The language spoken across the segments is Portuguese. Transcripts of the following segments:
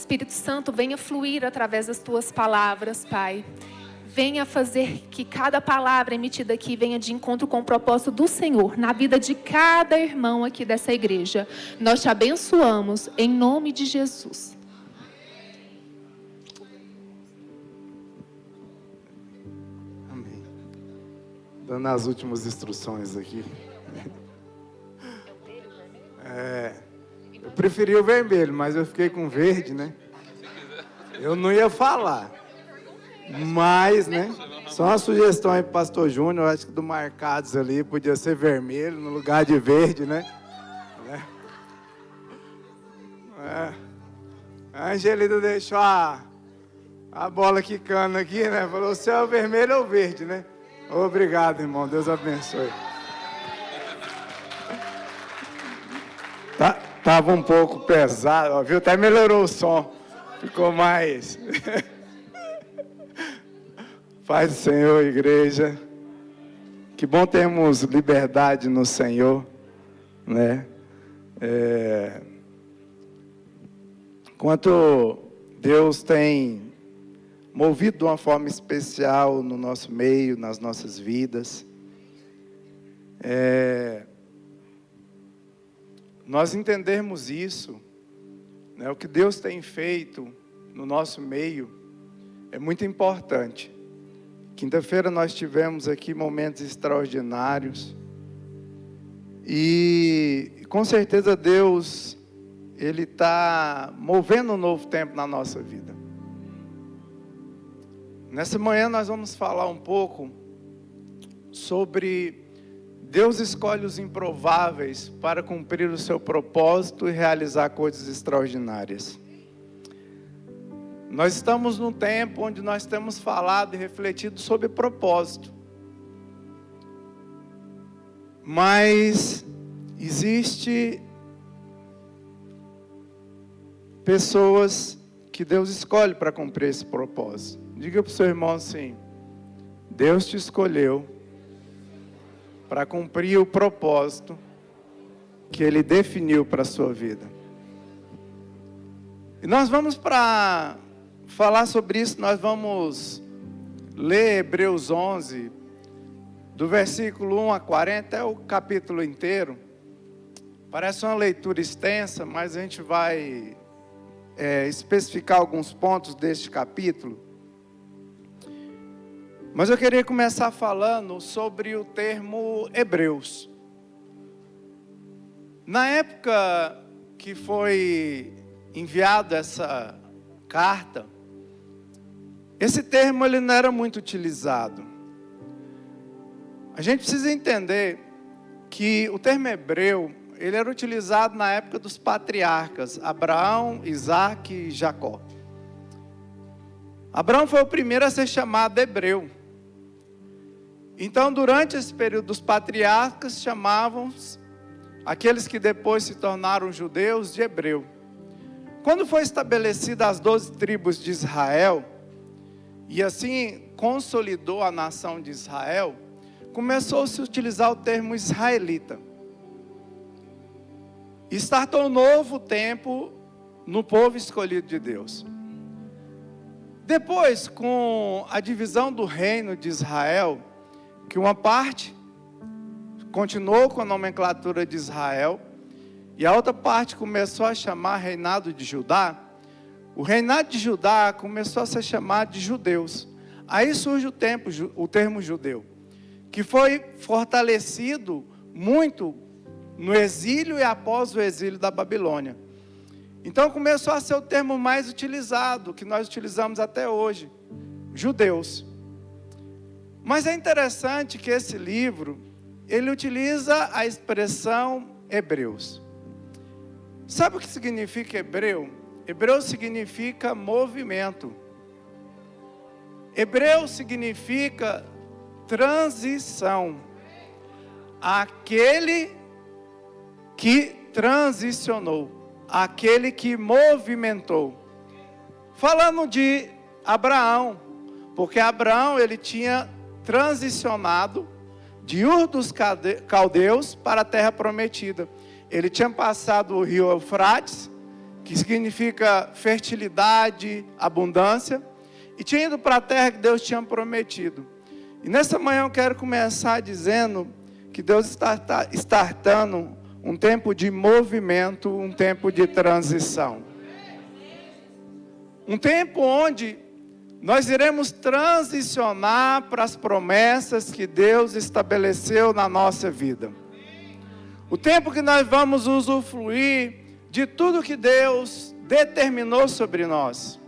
Espírito Santo, venha fluir através das tuas palavras, Pai. Venha fazer que cada palavra emitida aqui venha de encontro com o propósito do Senhor na vida de cada irmão aqui dessa igreja. Nós te abençoamos em nome de Jesus. Amém. Dando as últimas instruções aqui. Eu preferi o vermelho, mas eu fiquei com verde, né? Eu não ia falar. Mas, né? Só uma sugestão aí pro pastor Júnior, acho que do marcados ali podia ser vermelho no lugar de verde, né? A Angelina deixou a bola quicando aqui, né? Falou, se é o vermelho ou o verde, né? Obrigado, irmão. Deus abençoe. Tava um pouco pesado, ó, viu? Até melhorou o som. Ficou mais... Paz do Senhor, igreja. Que bom termos liberdade no Senhor, né? Quanto Deus tem movido de uma forma especial no nosso meio, nas nossas vidas. Nós entendermos isso, né? O que Deus tem feito no nosso meio é muito importante. Quinta-feira nós tivemos aqui momentos extraordinários e com certeza Deus, Ele está movendo um novo tempo na nossa vida. Nessa manhã nós vamos falar um pouco sobre Deus escolhe os improváveis para cumprir o seu propósito e realizar coisas extraordinárias. Nós estamos num tempo onde nós temos falado e refletido sobre propósito. Mas existe pessoas que Deus escolhe para cumprir esse propósito. Diga para o seu irmão assim: Deus te escolheu para cumprir o propósito que Ele definiu para a sua vida. E nós vamos para falar sobre isso, nós vamos ler Hebreus 11, do versículo 1 a 40, é o capítulo inteiro. Parece uma leitura extensa, mas a gente vai especificar alguns pontos deste capítulo. Mas eu queria começar falando sobre o termo Hebreus. Na época que foi enviada essa carta, esse termo ele não era muito utilizado. A gente precisa entender que o termo hebreu, ele era utilizado na época dos patriarcas, Abraão, Isaac e Jacó. Abraão foi o primeiro a ser chamado hebreu. Então, durante esse período dos patriarcas, chamavam aqueles que depois se tornaram judeus de hebreu. Quando foi estabelecida as 12 tribos de Israel, e assim consolidou a nação de Israel, começou-se a utilizar o termo israelita. E startou um novo tempo no povo escolhido de Deus. Depois, com a divisão do reino de Israel, que uma parte continuou com a nomenclatura de Israel, e a outra parte começou a chamar reinado de Judá, o reinado de Judá começou a ser chamado de judeus. Aí surge o termo judeu, que foi fortalecido muito no exílio e após o exílio da Babilônia. Então começou a ser o termo mais utilizado, que nós utilizamos até hoje, judeus. Mas é interessante que esse livro, ele utiliza a expressão hebreus. Sabe o que significa hebreu? Hebreu significa movimento. Hebreu significa transição. Aquele que transicionou, aquele que movimentou. Falando de Abraão, porque Abraão ele tinha transicionado de Ur dos Caldeus para a terra prometida. Ele tinha passado o rio Eufrates, que significa fertilidade, abundância, e tinha ido para a terra que Deus tinha prometido. E nessa manhã eu quero começar dizendo que Deus está startando um tempo de movimento, um tempo de transição. Um tempo onde nós iremos transicionar para as promessas que Deus estabeleceu na nossa vida. O tempo que nós vamos usufruir de tudo que Deus determinou sobre nós.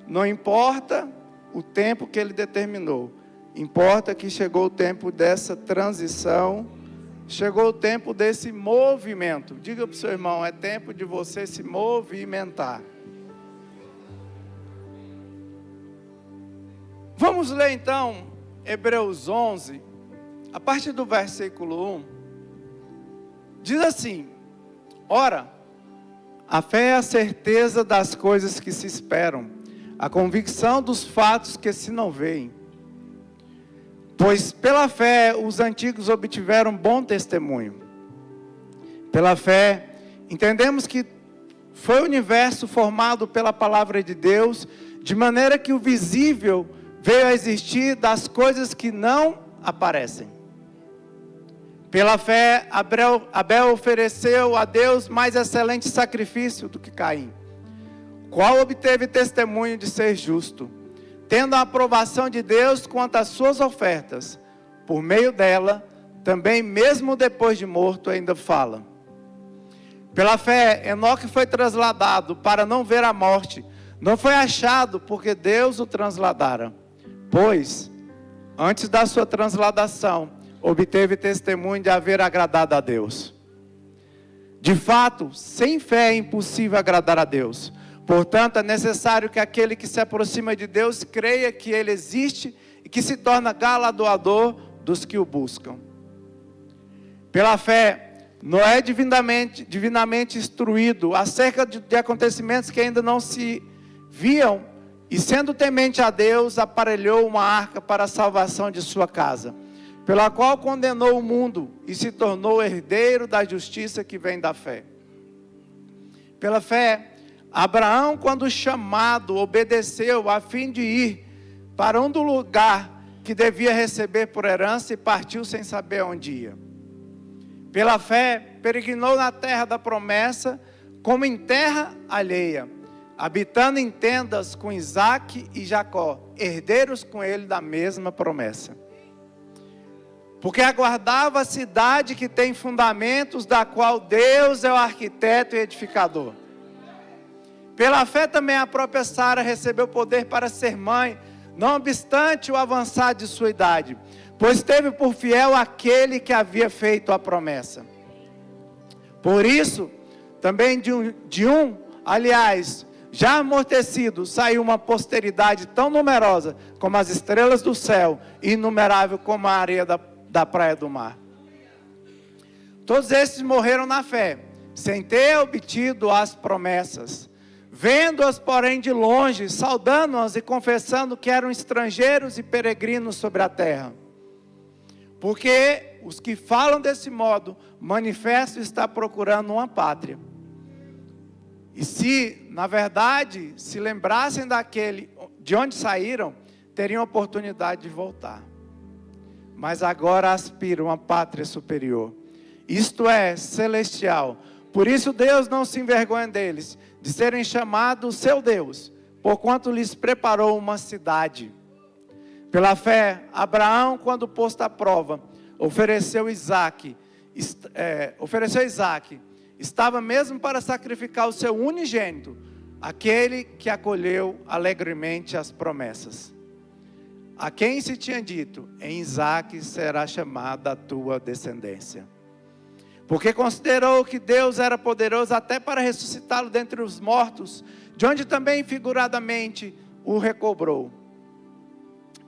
Não importa o tempo que Ele determinou. Importa que chegou o tempo dessa transição. Chegou o tempo desse movimento. Diga para o seu irmão, é tempo de você se movimentar. Vamos ler então Hebreus 11, a partir do versículo 1. Diz assim: ora, a fé é a certeza das coisas que se esperam, a convicção dos fatos que se não veem. Pois pela fé os antigos obtiveram bom testemunho. Pela fé entendemos que foi o universo formado pela palavra de Deus, de maneira que o visível veio a existir das coisas que não aparecem. Pela fé, Abel ofereceu a Deus mais excelente sacrifício do que Caim, qual obteve testemunho de ser justo, tendo a aprovação de Deus quanto às suas ofertas. Por meio dela, também mesmo depois de morto, ainda fala. Pela fé, Enoque foi trasladado para não ver a morte. Não foi achado porque Deus o trasladara. Pois, antes da sua transladação, obteve testemunho de haver agradado a Deus. De fato, sem fé é impossível agradar a Deus. Portanto, é necessário que aquele que se aproxima de Deus creia que Ele existe e que se torna galardoador dos que o buscam. Pela fé, Noé divinamente instruído acerca de acontecimentos que ainda não se viam, e sendo temente a Deus, aparelhou uma arca para a salvação de sua casa, pela qual condenou o mundo e se tornou herdeiro da justiça que vem da fé. Pela fé, Abraão, quando chamado, obedeceu a fim de ir para um do lugar que devia receber por herança e partiu sem saber onde ia. Pela fé, peregrinou na terra da promessa, como em terra alheia, habitando em tendas com Isaque e Jacó, herdeiros com ele da mesma promessa. Porque aguardava a cidade que tem fundamentos, da qual Deus é o arquiteto e edificador. Pela fé também a própria Sara recebeu poder para ser mãe, não obstante o avançar de sua idade, pois teve por fiel aquele que havia feito a promessa. Por isso, também de um, aliás, já amortecido, saiu uma posteridade tão numerosa como as estrelas do céu, e inumerável como a areia da praia do mar. Todos esses morreram na fé, sem ter obtido as promessas, vendo-as, porém, de longe, saudando-as e confessando que eram estrangeiros e peregrinos sobre a terra. Porque os que falam desse modo, manifesto está procurando uma pátria. E se, na verdade, se lembrassem daquele de onde saíram, teriam oportunidade de voltar. Mas agora aspiram a pátria superior, isto é, celestial. Por isso Deus não se envergonha deles, de serem chamados seu Deus, porquanto lhes preparou uma cidade. Pela fé, Abraão, quando posto à prova, ofereceu Isaque. Estava mesmo para sacrificar o seu unigênito, aquele que acolheu alegremente as promessas. A quem se tinha dito, em Isaque será chamada a tua descendência. Porque considerou que Deus era poderoso até para ressuscitá-lo dentre os mortos, de onde também figuradamente o recobrou.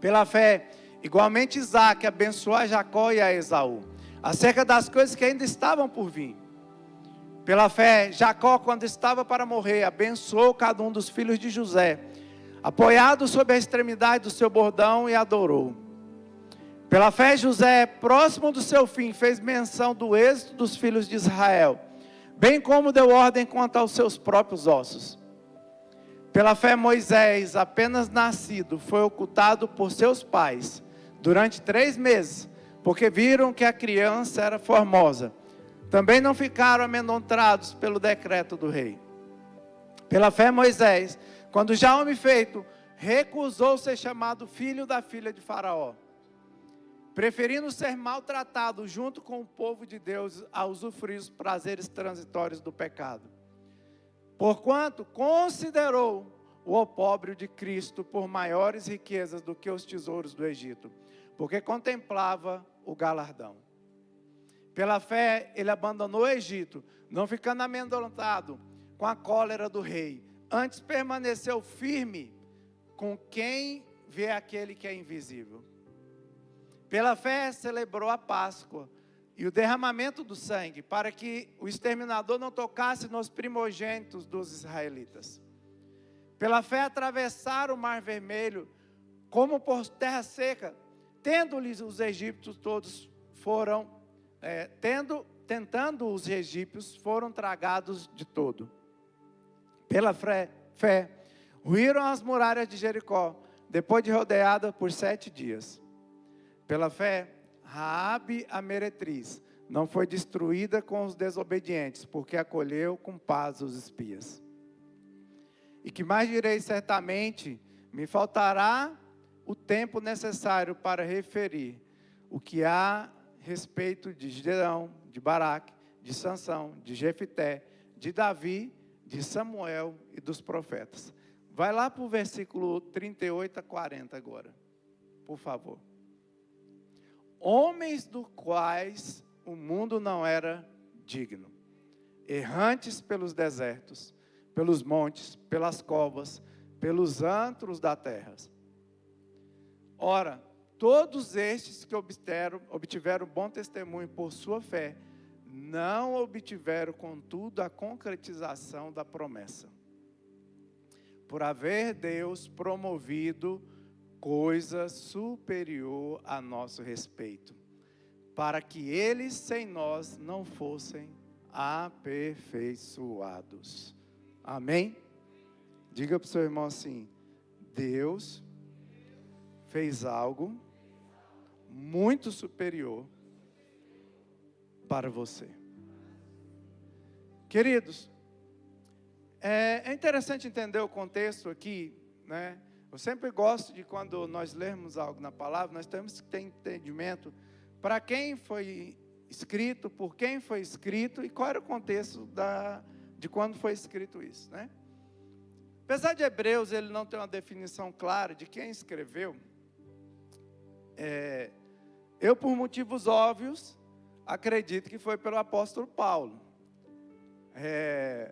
Pela fé, igualmente Isaque abençoou a Jacó e a Esaú, acerca das coisas que ainda estavam por vir. Pela fé, Jacó, quando estava para morrer, abençoou cada um dos filhos de José, apoiado sob a extremidade do seu bordão, e adorou. Pela fé, José, próximo do seu fim, fez menção do êxito dos filhos de Israel, bem como deu ordem quanto aos seus próprios ossos. Pela fé, Moisés, apenas nascido, foi ocultado por seus pais durante 3 meses, porque viram que a criança era formosa. Também não ficaram amedrontados pelo decreto do rei. Pela fé, Moisés, quando já homem feito, recusou ser chamado filho da filha de Faraó, preferindo ser maltratado junto com o povo de Deus a usufruir os prazeres transitórios do pecado. Porquanto considerou o opróbrio de Cristo por maiores riquezas do que os tesouros do Egito, porque contemplava o galardão. Pela fé, ele abandonou o Egito, não ficando amedrontado com a cólera do rei. Antes permaneceu firme com quem vê aquele que é invisível. Pela fé, celebrou a Páscoa e o derramamento do sangue, para que o exterminador não tocasse nos primogênitos dos israelitas. Pela fé, atravessaram o Mar Vermelho como por terra seca, tendo-lhes os egípcios todos tentando os egípcios, foram tragados de todo. Pela fé, ruíram as muralhas de Jericó, depois de rodeada por 7 dias. Pela fé, Raabe a meretriz não foi destruída com os desobedientes, porque acolheu com paz os espias. E que mais direi, certamente me faltará o tempo necessário para referir o que há respeito de Gideão, de Baraque, de Sansão, de Jefité, de Davi, de Samuel e dos profetas. Vai lá para o versículo 38 a 40 agora, por favor. Homens dos quais o mundo não era digno, errantes pelos desertos, pelos montes, pelas covas, pelos antros da terra. Ora, todos estes que obtiveram bom testemunho por sua fé, não obtiveram, contudo, a concretização da promessa. Por haver Deus promovido coisa superior a nosso respeito, para que eles sem nós não fossem aperfeiçoados. Amém? Diga para o seu irmão assim: Deus fez algo muito superior para você. Queridos, é interessante entender o contexto aqui, né? Eu sempre gosto de, quando nós lermos algo na palavra, nós temos que ter entendimento para quem foi escrito, por quem foi escrito e qual era o contexto de quando foi escrito isso, né? Apesar de Hebreus ele não ter uma definição clara de quem escreveu, eu, por motivos óbvios, acredito que foi pelo apóstolo Paulo.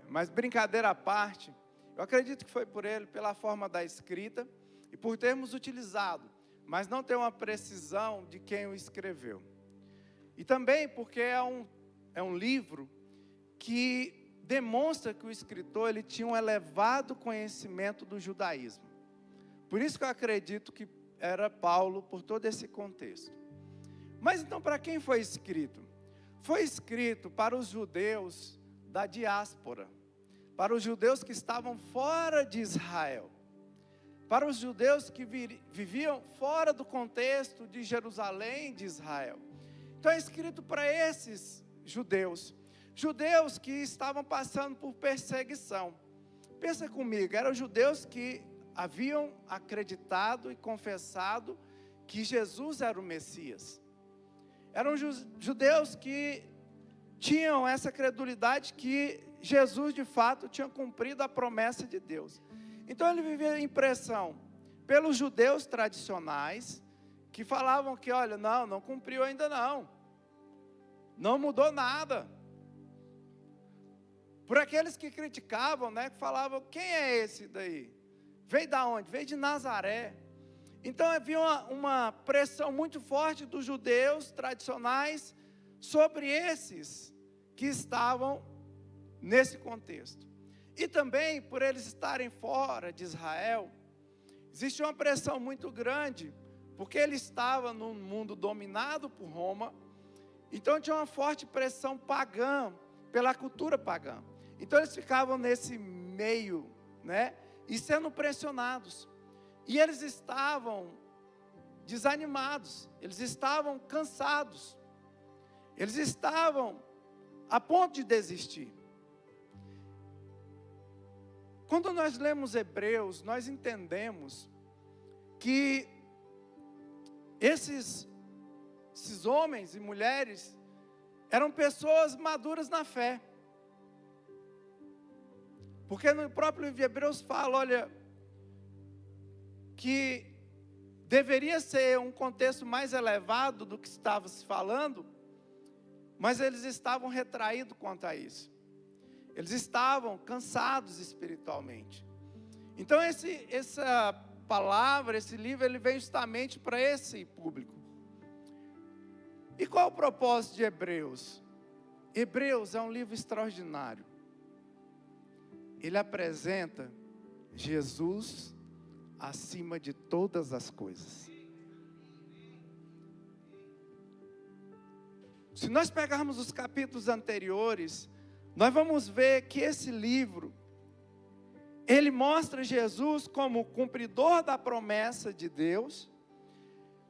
Mas brincadeira à parte, eu acredito que foi por ele, pela forma da escrita e por termos utilizado, mas não ter uma precisão de quem o escreveu. E também porque é um livro que demonstra que o escritor ele tinha um elevado conhecimento do judaísmo. Por isso que eu acredito que era Paulo, por todo esse contexto. Mas então, para quem foi escrito? Foi escrito para os judeus da diáspora, para os judeus que estavam fora de Israel, para os judeus que viviam fora do contexto de Jerusalém, de Israel. Então é escrito para esses judeus que estavam passando por perseguição. Pensa comigo, eram judeus que haviam acreditado e confessado que Jesus era o Messias. Eram judeus que tinham essa credulidade que Jesus de fato tinha cumprido a promessa de Deus. Então ele vivia a impressão pelos judeus tradicionais que falavam que, olha, não cumpriu ainda não mudou nada. Por aqueles que criticavam, né, que falavam, quem é esse daí? Veio da onde? Veio de Nazaré. Então havia uma pressão muito forte dos judeus tradicionais sobre esses que estavam nesse contexto. E também, por eles estarem fora de Israel, existia uma pressão muito grande, porque ele estava num mundo dominado por Roma, então tinha uma forte pressão pagã pela cultura pagã. Então eles ficavam nesse meio, né? E sendo pressionados. E eles estavam desanimados, eles estavam cansados, eles estavam a ponto de desistir. Quando nós lemos Hebreus, nós entendemos que esses homens e mulheres eram pessoas maduras na fé. Porque no próprio livro de Hebreus fala, olha, que deveria ser um contexto mais elevado do que estava se falando, mas eles estavam retraídos quanto a isso. Eles estavam cansados espiritualmente. Então essa palavra, esse livro, ele vem justamente para esse público. E qual é o propósito de Hebreus? Hebreus é um livro extraordinário. Ele apresenta Jesus acima de todas as coisas. Se nós pegarmos os capítulos anteriores, nós vamos ver que esse livro, ele mostra Jesus como cumpridor da promessa de Deus,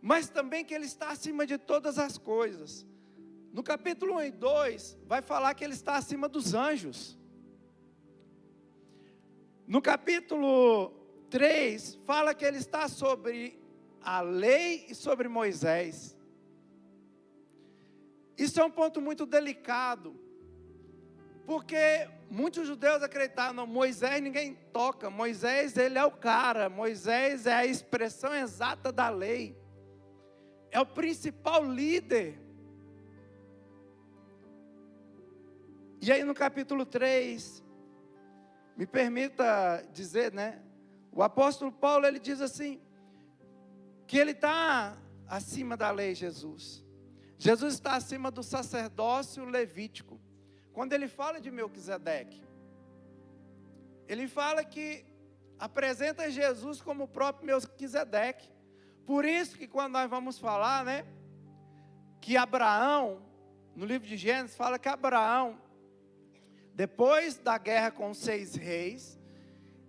mas também que ele está acima de todas as coisas. No capítulo 1 e 2, vai falar que ele está acima dos anjos. No capítulo 3, fala que ele está sobre a lei e sobre Moisés. Isso é um ponto muito delicado, porque muitos judeus acreditavam, não, Moisés ninguém toca, Moisés ele é o cara, Moisés é a expressão exata da lei, é o principal líder. E aí no capítulo 3, me permita dizer, né? O apóstolo Paulo, ele diz assim, que ele está acima da lei, Jesus. Jesus está acima do sacerdócio levítico. Quando ele fala de Melquisedeque, ele fala que apresenta Jesus como o próprio Melquisedeque. Por isso que quando nós vamos falar, né, que Abraão, no livro de Gênesis, fala que Abraão, depois da guerra com os 6 reis,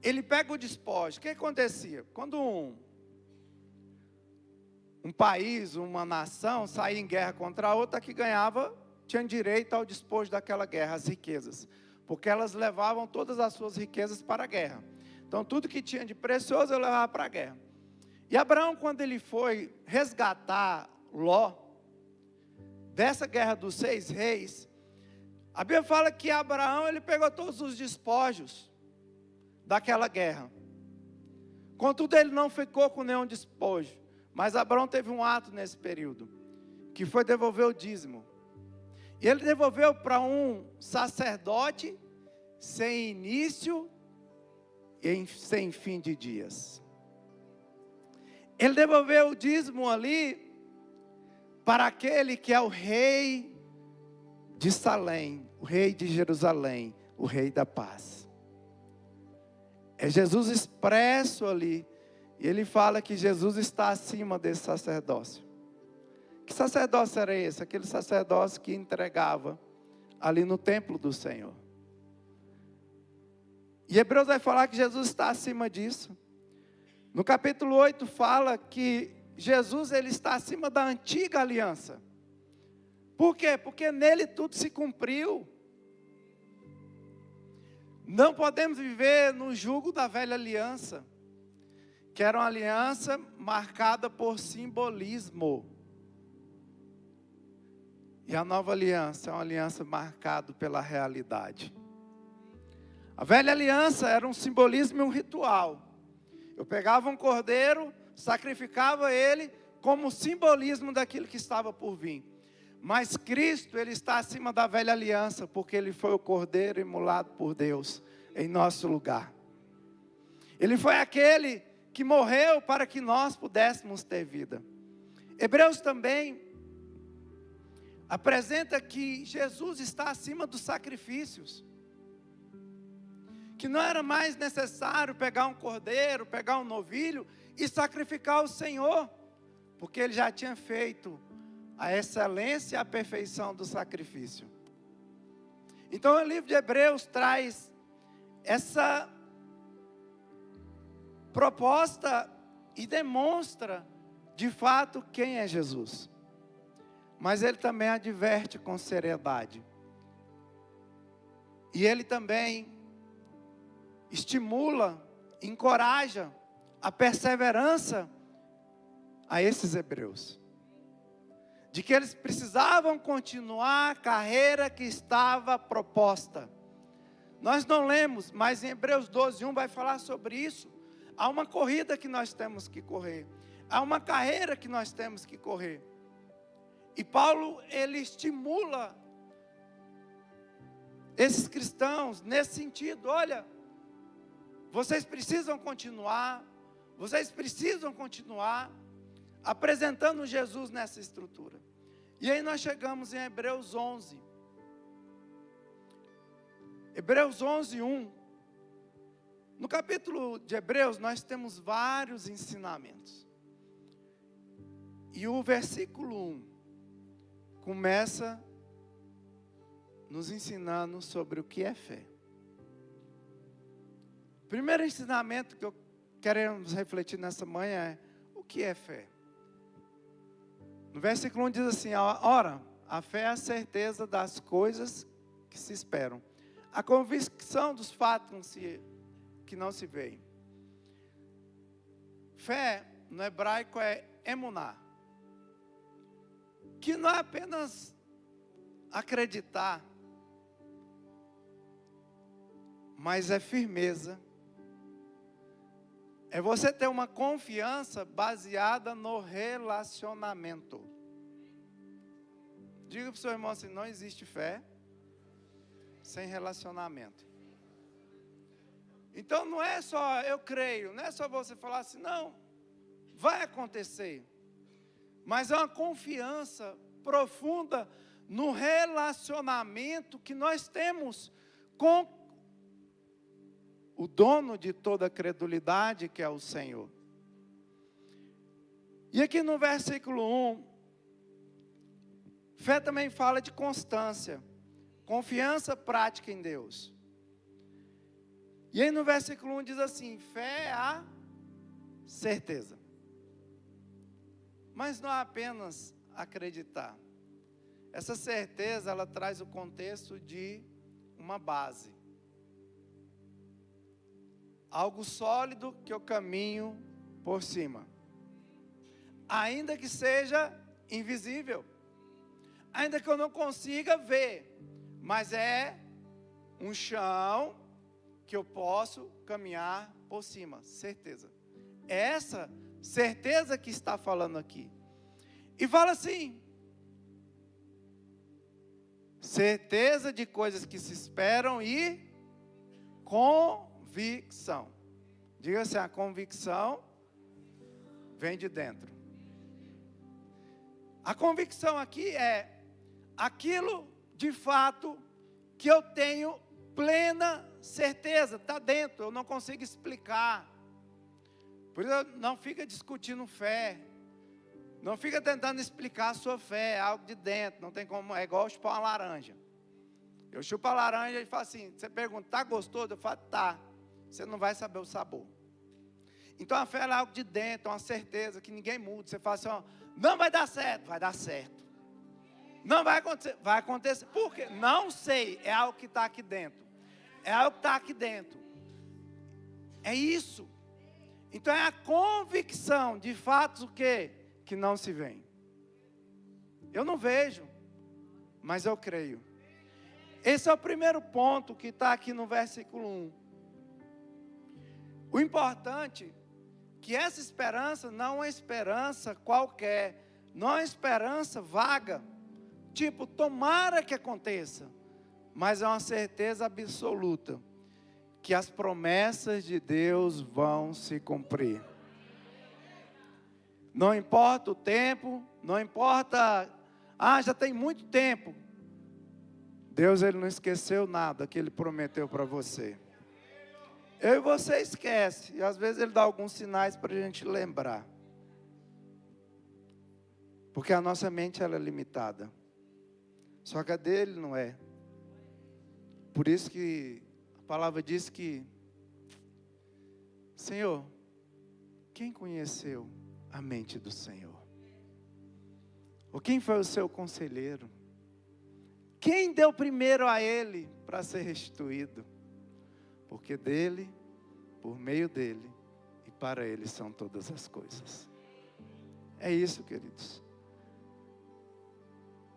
ele pega o despojo. O que acontecia? Quando um país, uma nação saía em guerra contra a outra, que ganhava, tinha direito ao despojo daquela guerra, as riquezas. Porque elas levavam todas as suas riquezas para a guerra. Então tudo que tinha de precioso, eu levava para a guerra. E Abraão, quando ele foi resgatar Ló, dessa guerra dos 6 reis, a Bíblia fala que Abraão, ele pegou todos os despojos daquela guerra. Contudo, ele não ficou com nenhum despojo. Mas Abraão teve um ato nesse período, que foi devolver o dízimo. E ele devolveu para um sacerdote sem início e sem fim de dias. Ele devolveu o dízimo ali para aquele que é o rei de Salém, o rei de Jerusalém, o rei da paz. É Jesus expresso ali. E ele fala que Jesus está acima desse sacerdócio. Que sacerdócio era esse? Aquele sacerdócio que entregava ali no templo do Senhor. E Hebreus vai falar que Jesus está acima disso. No capítulo 8 fala que Jesus ele está acima da antiga aliança. Por quê? Porque nele tudo se cumpriu. Não podemos viver no jugo da velha aliança, que era uma aliança marcada por simbolismo. E a nova aliança é uma aliança marcada pela realidade. A velha aliança era um simbolismo e um ritual. Eu pegava um cordeiro, sacrificava ele como simbolismo daquilo que estava por vir. Mas Cristo, ele está acima da velha aliança, porque ele foi o cordeiro imolado por Deus em nosso lugar. Ele foi aquele que morreu para que nós pudéssemos ter vida. Hebreus também apresenta que Jesus está acima dos sacrifícios. Que não era mais necessário pegar um cordeiro, pegar um novilho e sacrificar o Senhor, porque ele já tinha feito a excelência e a perfeição do sacrifício. Então o livro de Hebreus traz essa proposta e demonstra de fato quem é Jesus. Mas ele também adverte com seriedade. E ele também estimula, encoraja a perseverança a esses hebreus. De que eles precisavam continuar a carreira que estava proposta. Nós não lemos, mas em Hebreus 12:1 vai falar sobre isso. Há uma corrida que nós temos que correr. Há uma carreira que nós temos que correr. E Paulo, ele estimula esses cristãos nesse sentido. Olha, vocês precisam continuar apresentando Jesus nessa estrutura. E aí nós chegamos em Hebreus 11. Hebreus 11:1. No capítulo de Hebreus nós temos vários ensinamentos. E o versículo 1 começa nos ensinando sobre o que é fé. O primeiro ensinamento que queremos refletir nessa manhã é: o que é fé? No versículo 1 diz assim: ora, a fé é a certeza das coisas que se esperam, a convicção dos fatos que não se veem. Fé, no hebraico, é emuná, que não é apenas acreditar, mas é firmeza. É você ter uma confiança baseada no relacionamento. Diga para o seu irmão assim: não existe fé sem relacionamento. Então não é só eu creio, não é só você falar assim, não, vai acontecer. Mas é uma confiança profunda no relacionamento que nós temos com o dono de toda a credulidade, que é o Senhor. E aqui no versículo 1, fé também fala de constância, confiança prática em Deus. E aí no versículo 1 diz assim: fé é a certeza. Mas não é apenas acreditar. Essa certeza, ela traz o contexto de uma base. Algo sólido que eu caminho por cima. Ainda que seja invisível. Ainda que eu não consiga ver. Mas é um chão que eu posso caminhar por cima. Certeza. É essa certeza que está falando aqui. E fala assim: certeza de coisas que se esperam e convicção. Diga assim: a convicção vem de dentro. A convicção aqui é aquilo de fato que eu tenho plena certeza, está dentro, eu não consigo explicar. Por isso não fica discutindo fé. Não fica tentando explicar a sua fé, é algo de dentro, não tem como, é igual chupar uma laranja. Eu chupo a laranja e falo assim, você pergunta, está gostoso? Eu falo, tá. Você não vai saber o sabor. Então a fé é algo de dentro, uma certeza que ninguém muda. Você fala assim, ó, não vai dar certo, vai dar certo. Não vai acontecer, vai acontecer. Por quê? Não sei, é algo que está aqui dentro. É algo que está aqui dentro. É isso. Então é a convicção de fatos o quê? Que não se veem. Eu não vejo, mas eu creio. Esse é o primeiro ponto que está aqui no versículo 1. O importante é que essa esperança não é uma esperança qualquer, não é uma esperança vaga, tipo, tomara que aconteça, mas é uma certeza absoluta que as promessas de Deus vão se cumprir. Não importa o tempo, não importa, já tem muito tempo. Deus, Ele não esqueceu nada que Ele prometeu para você. Eu e você esquece, e às vezes Ele dá alguns sinais para a gente lembrar. Porque a nossa mente ela é limitada. Só que a dele não é. Por isso que a palavra diz que, Senhor, quem conheceu a mente do Senhor? Ou quem foi o seu conselheiro? Quem deu primeiro a ele para ser restituído? Porque dele, por meio dele e para ele são todas as coisas. É isso, queridos.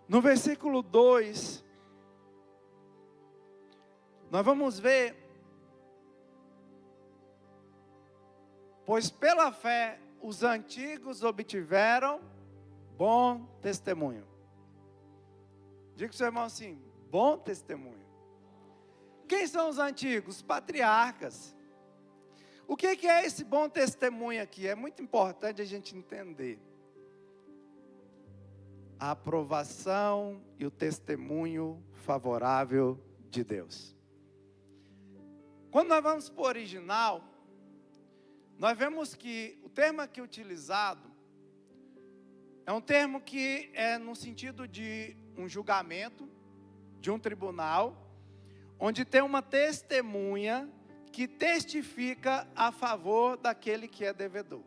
No versículo 2, nós vamos ver: pois pela fé os antigos obtiveram bom testemunho. Diga para o seu irmão assim: bom testemunho. Quem são os antigos? Patriarcas. O que é esse bom testemunho aqui? É muito importante a gente entender. A aprovação e o testemunho favorável de Deus. Quando nós vamos para o original, nós vemos que o termo aqui utilizado é um termo que é no sentido de um julgamento, de um tribunal, onde tem uma testemunha que testifica a favor daquele que é devedor.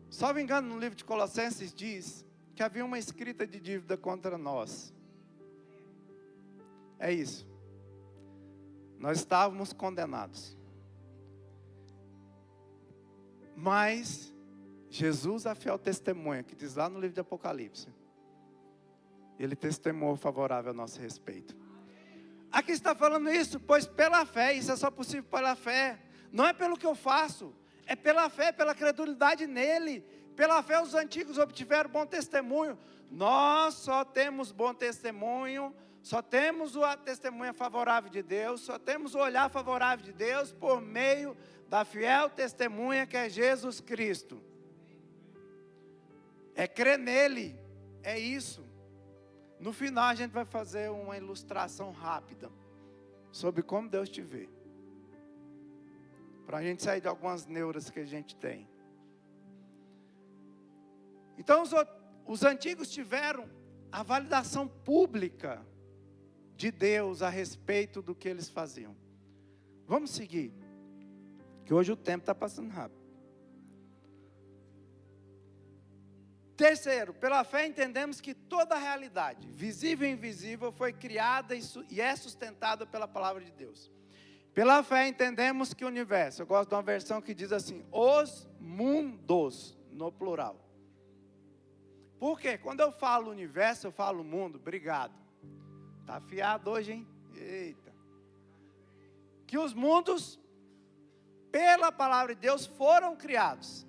Só me engano, no livro de Colossenses diz que havia uma escrita de dívida contra nós. É isso. Nós estávamos condenados. Mas Jesus, a fiel testemunha, que diz lá no livro de Apocalipse, ele testemunhou favorável a nosso respeito. Aqui está falando isso, pois pela fé, isso é só possível pela fé. Não é pelo que eu faço, é pela fé, pela credulidade nele. Pela fé os antigos obtiveram bom testemunho. Nós só temos bom testemunho, só temos a testemunha favorável de Deus, só temos o olhar favorável de Deus por meio da fiel testemunha que é Jesus Cristo. É crer nele, é isso. No final a gente vai fazer uma ilustração rápida sobre como Deus te vê, para a gente sair de algumas neuras que a gente tem. Então os antigos tiveram a validação pública de Deus a respeito do que eles faziam. Vamos seguir, que hoje o tempo está passando rápido. Terceiro, pela fé entendemos que toda a realidade, visível e invisível, foi criada e é sustentada pela palavra de Deus. Pela fé entendemos que o universo, eu gosto de uma versão que diz assim, os mundos, no plural. Por quê? Quando eu falo universo, eu falo mundo. Obrigado. Está afiado hoje, hein? Eita. Que os mundos, pela palavra de Deus, foram criados.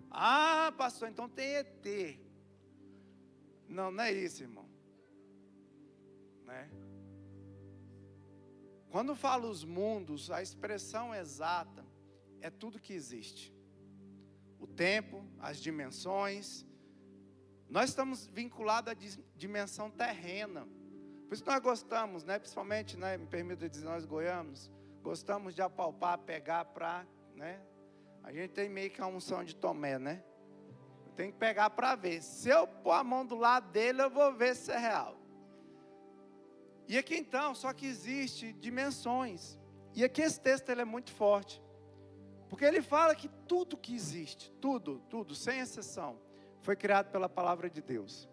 Ah, pastor, então tem ET. Não, não é isso, irmão. Né? Quando falo os mundos, a expressão exata é tudo que existe. O tempo, as dimensões. Nós estamos vinculados à dimensão terrena. Por isso nós gostamos, né, principalmente, né, me permita dizer, nós goianos, gostamos de apalpar, pegar para, né? A gente tem meio que a unção de Tomé, né? Tem que pegar para ver. Se eu pôr a mão do lado dele, eu vou ver se é real. E aqui então, só que existe dimensões. E aqui esse texto ele é muito forte. Porque ele fala que tudo que existe, tudo, sem exceção, foi criado pela palavra de Deus.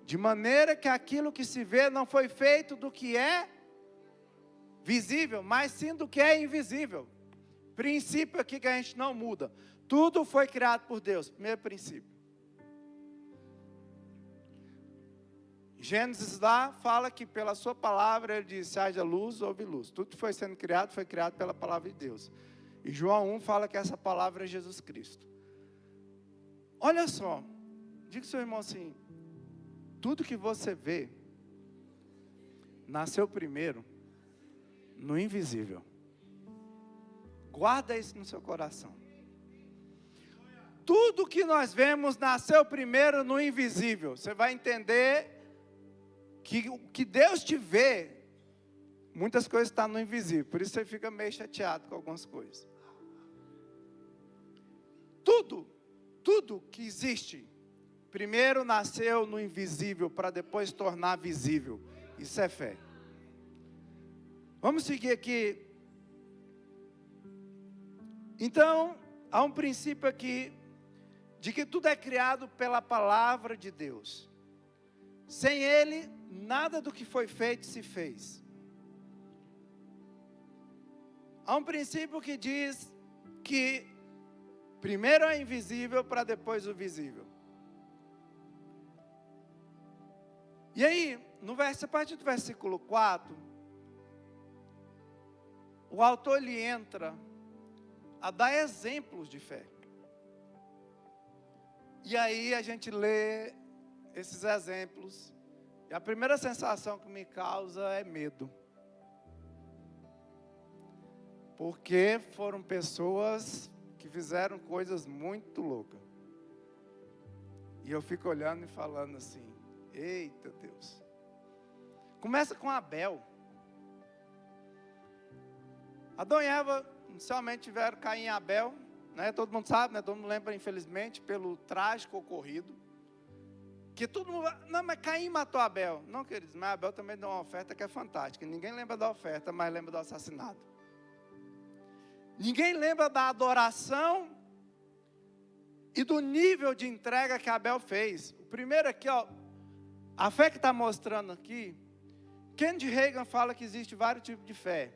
De maneira que aquilo que se vê não foi feito do que é visível, mas sim do que é invisível. Princípio aqui que a gente não muda. Tudo foi criado por Deus, primeiro princípio. Gênesis lá fala que pela sua palavra ele disse, haja luz, houve luz. Tudo que foi sendo criado, foi criado pela palavra de Deus. E João 1 fala que essa palavra é Jesus Cristo. Olha só, diga ao seu irmão assim, tudo que você vê, nasceu primeiro no invisível. Guarda isso no seu coração. Tudo que nós vemos nasceu primeiro no invisível. Você vai entender que o que Deus te vê, muitas coisas estão no invisível. Por isso você fica meio chateado com algumas coisas. Tudo que existe primeiro nasceu no invisível para depois tornar visível. Isso é fé. Vamos seguir aqui. Então, há um princípio aqui de que tudo é criado pela palavra de Deus. Sem Ele, nada do que foi feito se fez. Há um princípio que diz que primeiro é invisível para depois o visível. E aí, a partir do versículo 4, o autor ele entra a dar exemplos de fé. E aí a gente lê esses exemplos, e a primeira sensação que me causa é medo. Porque foram pessoas que fizeram coisas muito loucas. E eu fico olhando e falando assim, eita Deus. Começa com Abel. Adão e Eva inicialmente tiveram Caim e Abel, né? Todo mundo sabe, né? Todo mundo lembra, infelizmente, pelo trágico ocorrido. Que todo mundo, não, mas Caim matou Abel. Não, queridos, mas Abel também deu uma oferta que é fantástica. Ninguém lembra da oferta, mas lembra do assassinato. Ninguém lembra da adoração e do nível de entrega que Abel fez. O primeiro aqui, ó, a fé que está mostrando aqui, Kennedy Reagan fala que existe vários tipos de fé.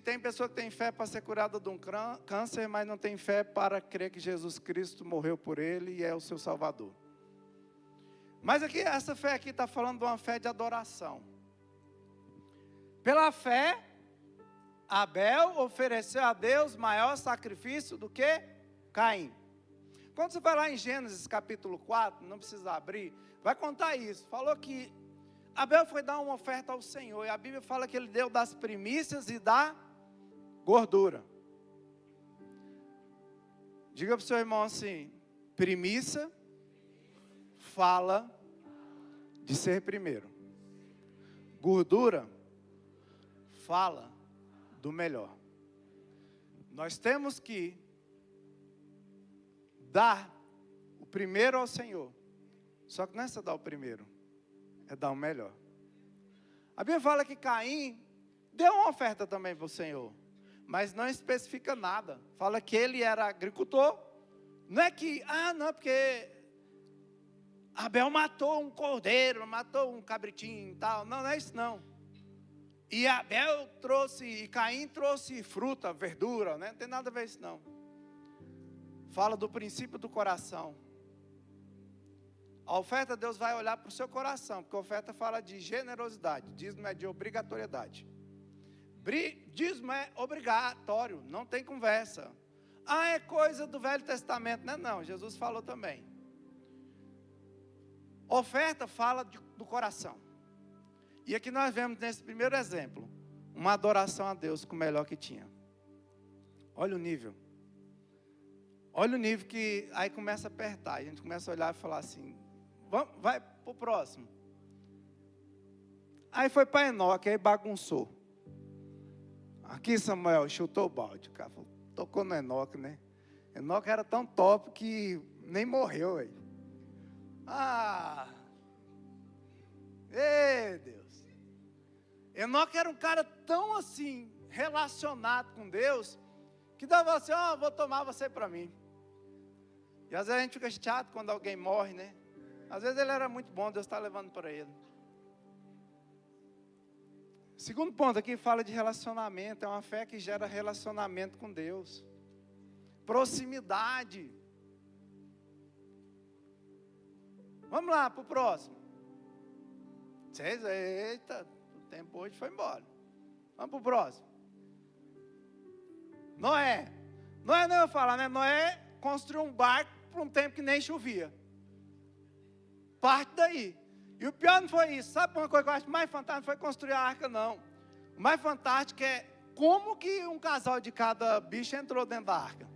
Tem pessoa que tem fé para ser curada de um câncer, mas não tem fé para crer que Jesus Cristo morreu por ele e é o seu Salvador. Mas aqui, essa fé aqui está falando de uma fé de adoração. Pela fé, Abel ofereceu a Deus maior sacrifício do que Caim. Quando você vai lá em Gênesis capítulo 4, não precisa abrir, vai contar isso. Falou que Abel foi dar uma oferta ao Senhor, e a Bíblia fala que ele deu das primícias e da gordura. Diga para o seu irmão assim, primícia fala de ser primeiro. Gordura fala do melhor. Nós temos que dar o primeiro ao Senhor. Só que não é só dar o primeiro, é dar o melhor. A Bíblia fala que Caim deu uma oferta também para o Senhor, mas não especifica nada. Fala que ele era agricultor. Não é que, porque Abel matou um cordeiro, matou um cabritinho e tal. Não, não é isso não. E Caim trouxe fruta, verdura, né? Não tem nada a ver isso não. Fala do princípio do coração. A oferta, Deus vai olhar para o seu coração, porque a oferta fala de generosidade, dízimo é de obrigatoriedade. Dízimo é obrigatório, não tem conversa. É coisa do Velho Testamento, não, Jesus falou também. Oferta fala do coração. E aqui nós vemos nesse primeiro exemplo, uma adoração a Deus com o melhor que tinha. Olha o nível. Olha o nível que aí começa a apertar. A gente começa a olhar e falar assim, vai para o próximo. Aí foi para Enoque, aí bagunçou. Aqui Samuel chutou o balde. O cara falou, tocou no Enoque, né? Enoque era tão top que nem morreu aí. Ei Deus. Enoque era um cara tão assim, relacionado com Deus, que dava assim, vou tomar você para mim. E às vezes a gente fica chateado quando alguém morre, né? Às vezes ele era muito bom, Deus está levando para ele. Segundo ponto aqui fala de relacionamento. É uma fé que gera relacionamento com Deus. Proximidade. Vamos lá para o próximo. Eita, o tempo hoje foi embora. Vamos para o próximo. Noé não ia falar, né? Noé construiu um barco por um tempo que nem chovia. Parte daí. E o pior não foi isso. Sabe uma coisa que eu acho mais fantástica? Não foi construir a arca, não. O mais fantástico é como que um casal de cada bicho entrou dentro da arca.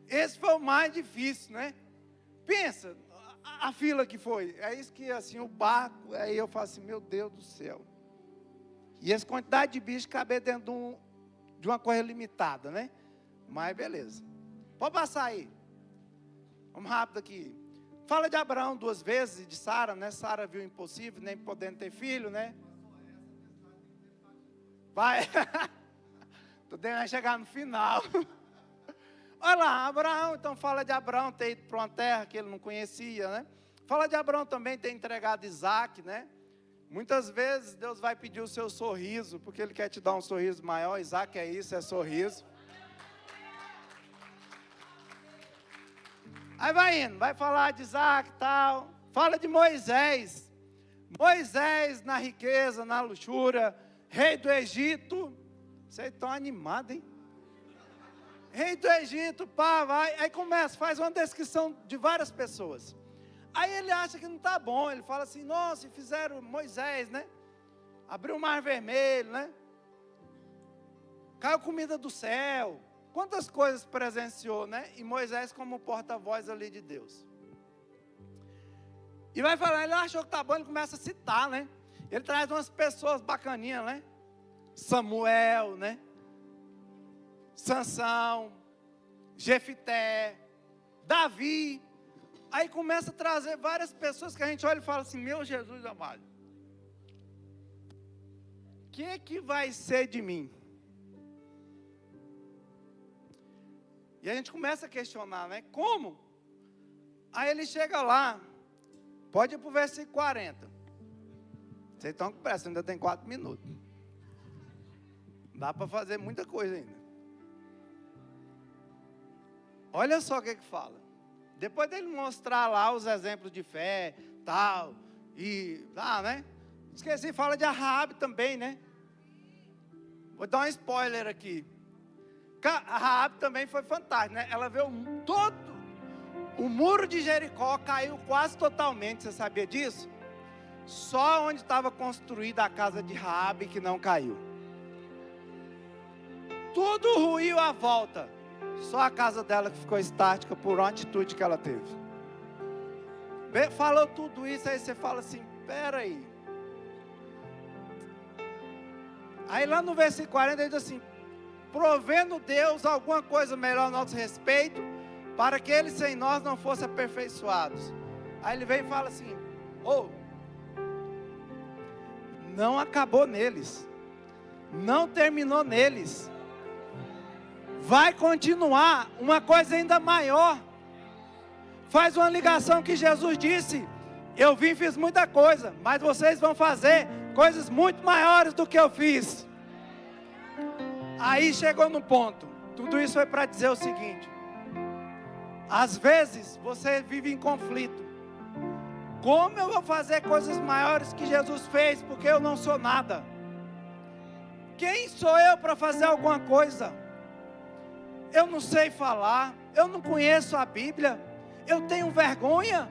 Esse foi o mais difícil, né? Pensa, a fila que foi. É isso que, assim, o barco, aí eu falo assim, meu Deus do céu. E essa quantidade de bicho caber dentro de uma coisa limitada, né? Mas beleza. Pode passar aí. Vamos rápido aqui. Fala de Abraão 2 vezes e de Sara, né? Sara viu o impossível, nem podendo ter filho, né? Vai. Tô devendo chegar no final. Olha lá, Abraão, então fala de Abraão ter ido para uma terra que ele não conhecia, né? Fala de Abraão também ter entregado Isaac, né? Muitas vezes Deus vai pedir o seu sorriso, porque Ele quer te dar um sorriso maior. Isaac é isso, é sorriso. Aí vai indo, vai falar de Isaac e tal. Fala de Moisés. Moisés na riqueza, na luxúria. Rei do Egito. Vocês estão animados, hein? Rei do Egito, pá, vai. Aí começa, faz uma descrição de várias pessoas. Aí ele acha que não está bom. Ele fala assim, nossa, fizeram Moisés, né? Abriu o mar vermelho, né? Caiu comida do céu. Quantas coisas presenciou, né? E Moisés como porta-voz ali de Deus. E vai falar, ele achou que está bom, ele começa a citar, né? Ele traz umas pessoas bacaninhas, né? Samuel, né? Sansão, Jefité, Davi. Aí começa a trazer várias pessoas que a gente olha e fala assim, meu Jesus amado, o que vai ser de mim? E a gente começa a questionar, né? Como? Aí ele chega lá, pode ir para o versículo 40. Vocês estão com pressa, ainda tem 4 minutos. Dá para fazer muita coisa ainda. Olha só o que fala. Depois dele mostrar lá os exemplos de fé, tal, e lá, né? Esqueci, fala de Raabe também, né? Vou dar um spoiler aqui. A Raabe também foi fantástica, né? Ela viu todo o muro de Jericó caiu quase totalmente, você sabia disso? Só onde estava construída a casa de Raabe que não caiu. Tudo ruiu à volta. Só a casa dela que ficou estática por uma atitude que ela teve. Falou tudo isso, aí você fala assim, peraí. Aí lá no versículo 40 ele diz assim, provendo Deus alguma coisa melhor a nosso respeito, para que eles sem nós não fossem aperfeiçoados. Aí ele vem e fala assim, não acabou neles, não terminou neles, vai continuar uma coisa ainda maior. Faz uma ligação que Jesus disse, eu vim e fiz muita coisa, mas vocês vão fazer coisas muito maiores do que eu fiz. Aí chegou no ponto, tudo isso foi para dizer o seguinte, às vezes você vive em conflito, como eu vou fazer coisas maiores que Jesus fez, porque eu não sou nada? Quem sou eu para fazer alguma coisa? Eu não sei falar, eu não conheço a Bíblia, eu tenho vergonha,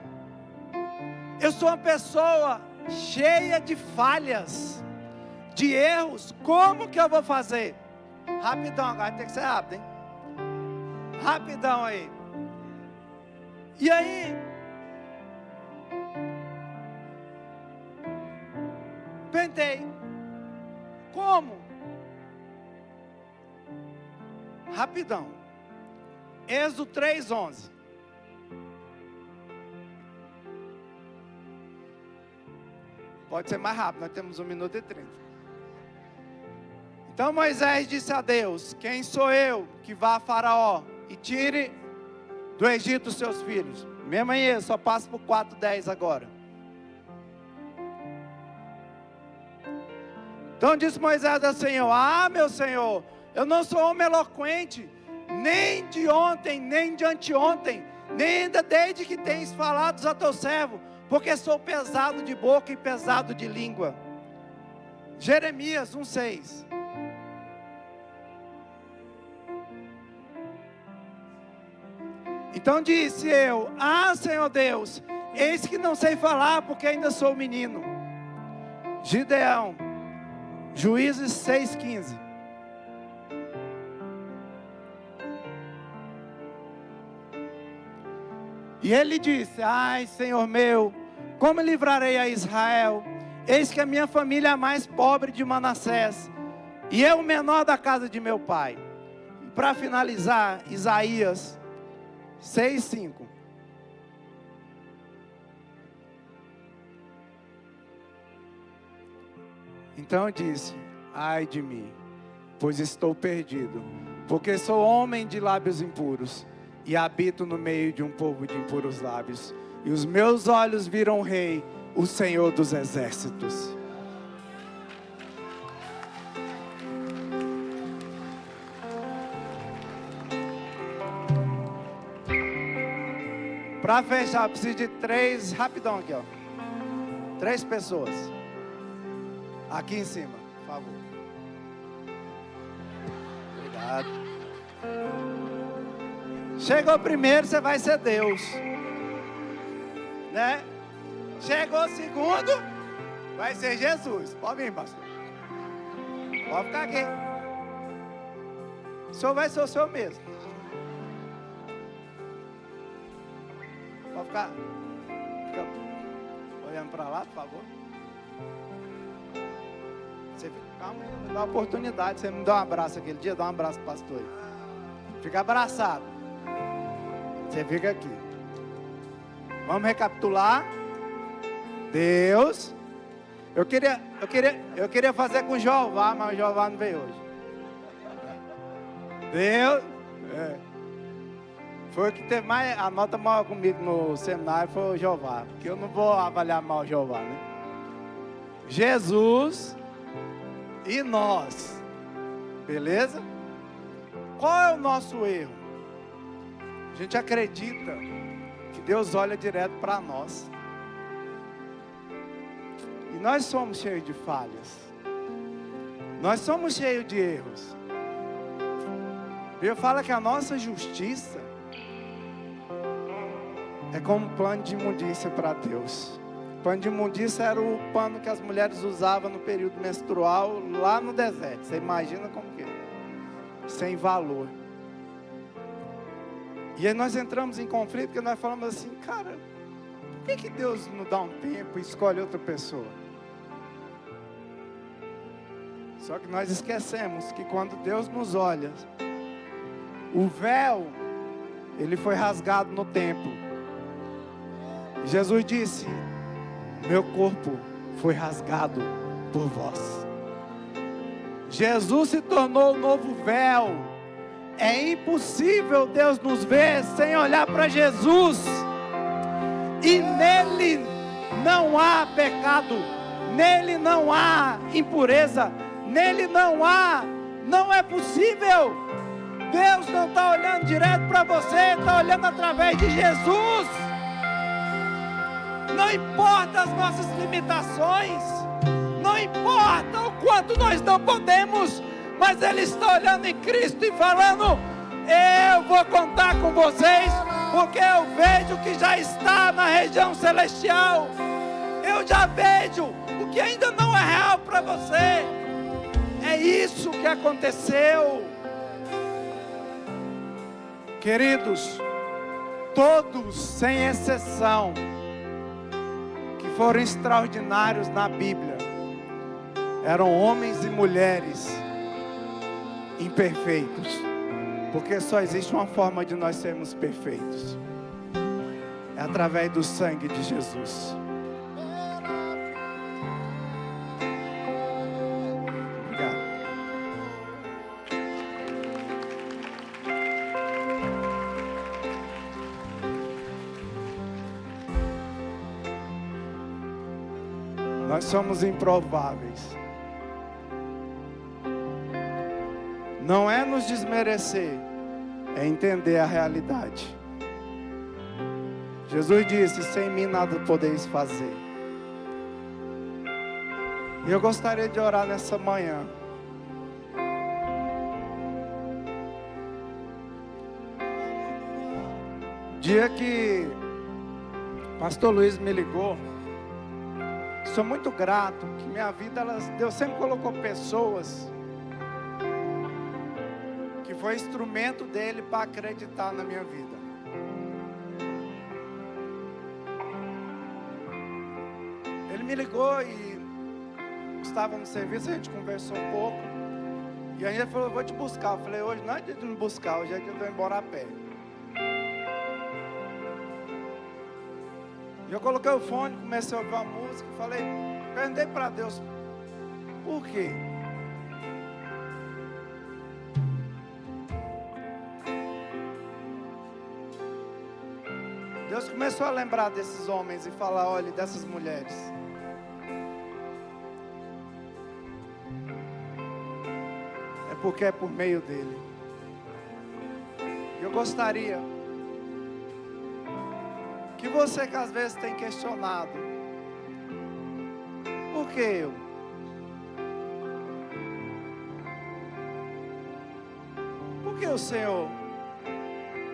eu sou uma pessoa cheia de falhas, de erros, como que eu vou fazer? Rapidão, agora tem que ser rápido, hein? Rapidão aí. E aí, pentei, como? Rapidão. Êxodo 3:11. Pode ser mais rápido, nós temos 1 minuto e 30. Então Moisés disse a Deus, quem sou eu que vá a Faraó e tire do Egito os seus filhos? Mesmo aí, só passo por 4:10 agora. Então disse Moisés ao Senhor, meu Senhor, eu não sou homem eloquente, nem de ontem, nem de anteontem, nem ainda desde que tens falado a teu servo, porque sou pesado de boca e pesado de língua. Jeremias 1:6. Então disse eu, Senhor Deus, eis que não sei falar, porque ainda sou menino. Gideão, Juízes 6:15. E ele disse, Senhor meu, como livrarei a Israel? Eis que a minha família é a mais pobre de Manassés, e eu o menor da casa de meu pai. E para finalizar, Isaías 6:5. Então eu disse: ai de mim, pois estou perdido, porque sou homem de lábios impuros e habito no meio de um povo de impuros lábios. E os meus olhos viram o Rei, o Senhor dos exércitos. Para fechar, eu preciso de 3, rapidão aqui, ó. 3 pessoas. Aqui em cima, por favor. Obrigado. Chegou primeiro, você vai ser Deus. Né? Chegou segundo, vai ser Jesus. Pode vir, pastor. Pode ficar aqui. O senhor vai ser o senhor mesmo. Pode ficar. Fica olhando para lá, por favor. Você fica, calma, me dá uma oportunidade. Você me dá um abraço aquele dia, dá um abraço pro pastor. Fica abraçado. Você fica aqui. Vamos recapitular. Deus. Eu queria fazer com o Jeová, mas o Jeová não veio hoje. Deus. Foi o que teve mais, a nota maior comigo no seminário foi o Jeová. Porque eu não vou avaliar mal o Jeová, né? Jesus e nós. Beleza? Qual é o nosso erro? A gente acredita que Deus olha direto para nós. E nós somos cheios de falhas. Nós somos cheios de erros. A Bíblia fala que a nossa justiça é como um pano de imundícia para Deus. O pano de imundícia era o pano que as mulheres usavam no período menstrual lá no deserto. Você imagina como que é? Sem valor. E aí nós entramos em conflito porque nós falamos assim: cara, por que Deus não dá um tempo e escolhe outra pessoa? Só que nós esquecemos que quando Deus nos olha, o véu, ele foi rasgado no templo. Jesus disse: meu corpo foi rasgado por vós. Jesus se tornou o novo véu. É impossível Deus nos ver sem olhar para Jesus. E nele não há pecado, nele não há impureza, nele não é possível. Deus não está olhando direto para você, está olhando através de Jesus. Não importa as nossas limitações, não importa o quanto nós não podemos, mas Ele está olhando em Cristo e falando: eu vou contar com vocês, porque eu vejo que já está na região celestial. Eu já vejo o que ainda não é real para você. É isso que aconteceu. Queridos, todos, sem exceção, que foram extraordinários na Bíblia, eram homens e mulheres imperfeitos, porque só existe uma forma de nós sermos perfeitos: é através do sangue de Jesus. Obrigado. Nós somos improváveis. Não é nos desmerecer, é entender a realidade. Jesus disse: sem mim nada podeis fazer. E eu gostaria de orar nessa manhã. Dia que o pastor Luiz me ligou, sou muito grato que minha vida, Deus sempre colocou pessoas que foi instrumento dele para acreditar na minha vida. Ele me ligou e estava no serviço, a gente conversou um pouco. E aí ele falou: eu vou te buscar. Eu falei: hoje não é dia de me buscar, hoje é dia de eu ir embora a pé. E eu coloquei o fone, comecei a ouvir a música, falei, perguntei para Deus: Por quê? Deus começou a lembrar desses homens e falar, olha, dessas mulheres. É porque é por meio dele. Eu gostaria que você que às vezes tem questionado, por que eu? Por que o Senhor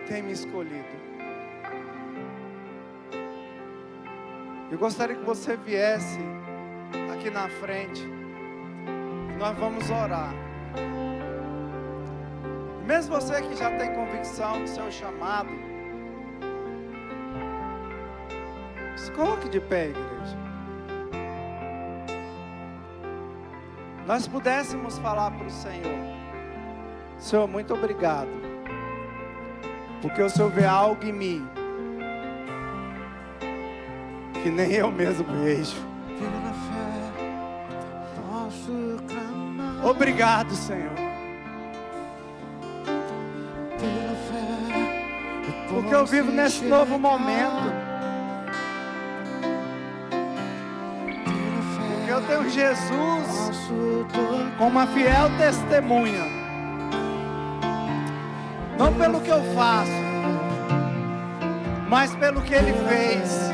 tem me escolhido? Eu gostaria que você viesse aqui na frente e nós vamos orar. Mesmo você que já tem convicção do seu chamado, se coloque de pé, igreja. Nós pudéssemos falar para o Senhor: Senhor, muito obrigado, porque o Senhor vê algo em mim que nem eu mesmo vejo. Pela fé posso clamar. Obrigado, Senhor, Pela fé porque eu vivo nesse novo momento. Porque eu tenho Jesus como uma fiel testemunha, não pelo que eu faço, mas pelo que Ele fez.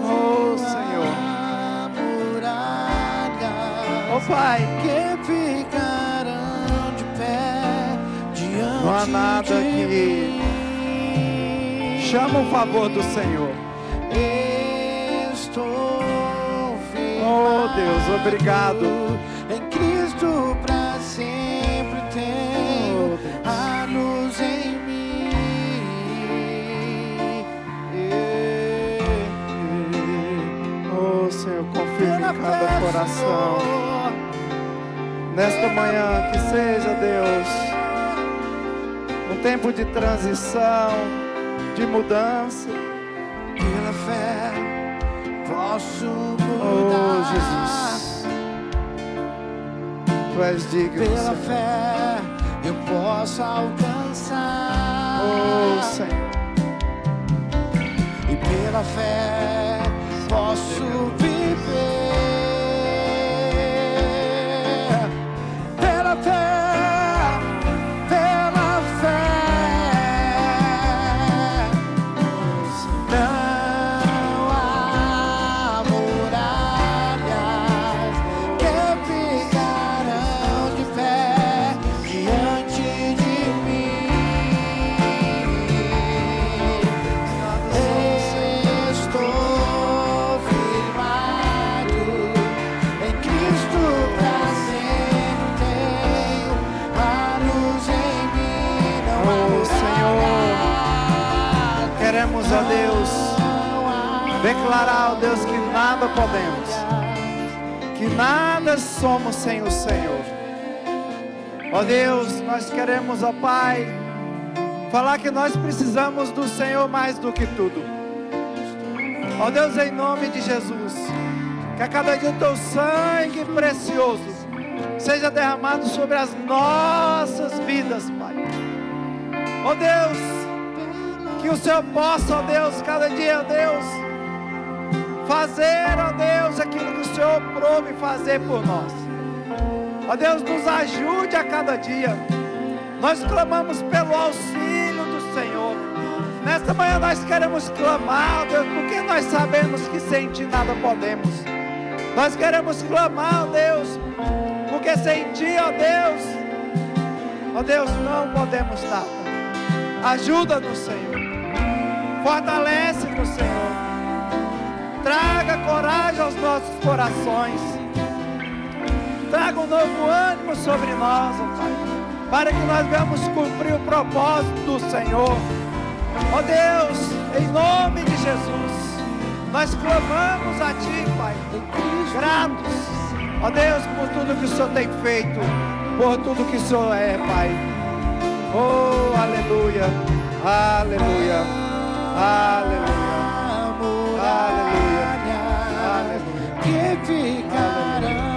Oh, Senhor. Oh, Pai, que ficarão de pé diante não há nada que chama o favor do Senhor. Estou firmado. Oh, Deus, obrigado. Em Cristo pra sempre tenho a luz em mim. Oh, Senhor, confirme em cada coração. Nesta manhã, que seja, Deus, um tempo de transição, de mudança. Pela fé posso Oh, mudar. Jesus, Tu és digno, Pela Senhor. fé eu posso alcançar. Oh, Senhor. E pela fé posso viver. Pela fé, pela fé. Não há muralhas que ficarão de pé diante de mim. Estou firmado em Cristo pra sempre tenho a luz em mim. Não há Oh, Senhor, muralhas, queremos, ó Deus, não há declarar, ó Deus, que nada podemos, que nada somos sem o Senhor. Ó Deus, nós queremos, ó Pai, falar que nós precisamos do Senhor mais do que tudo. Ó Deus, em nome de Jesus, que a cada dia o Teu sangue precioso seja derramado sobre as nossas vidas, Pai. Ó Deus, que o Senhor possa, ó Deus, cada dia, ó Deus, fazer, ó Deus, aquilo que o Senhor prove fazer por nós. Ó Deus, nos ajude a cada dia. Nós clamamos pelo auxílio do Senhor. Nesta manhã nós queremos clamar, ó Deus, porque nós sabemos que sem Ti nada podemos. Nós queremos clamar, ó Deus, porque sem Ti, ó Deus, não podemos nada. Ajuda-nos, Senhor. Fortalece-nos, Senhor. Traga coragem aos nossos corações. Traga um novo ânimo sobre nós, ó Pai, para que nós venhamos cumprir o propósito do Senhor. Ó Deus, em nome de Jesus, nós clamamos a Ti, Pai, gratos, ó Deus, por tudo que o Senhor tem feito, por tudo que o Senhor é, Pai. Oh, aleluia, aleluia, aleluia, aleluia, aleluia. glorificarão.